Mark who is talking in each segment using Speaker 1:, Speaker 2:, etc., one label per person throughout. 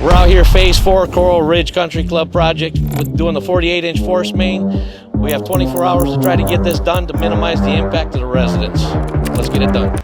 Speaker 1: We're out here phase 4 Coral Ridge Country Club project with doing the 48-inch force main. We have 24 hours to try to get this done to minimize the impact to the residents. Let's get it done.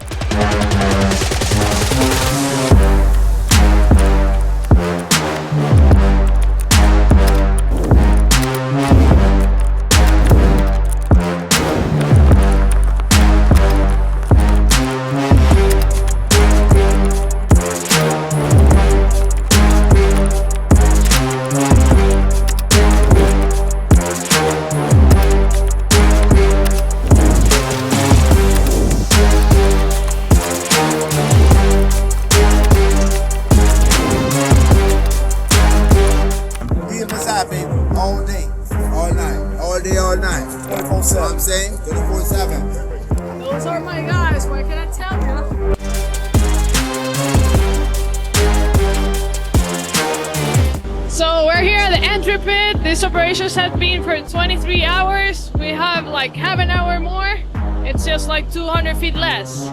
Speaker 2: DMSI, baby, all day, all night, all day, all night. 24/7. You know what I'm saying? 24/7.
Speaker 3: Those are my guys, what can I tell you? So we're here at the entry pit. These operations have been for 23 hours. We have like half an hour more. It's just like 200 feet less.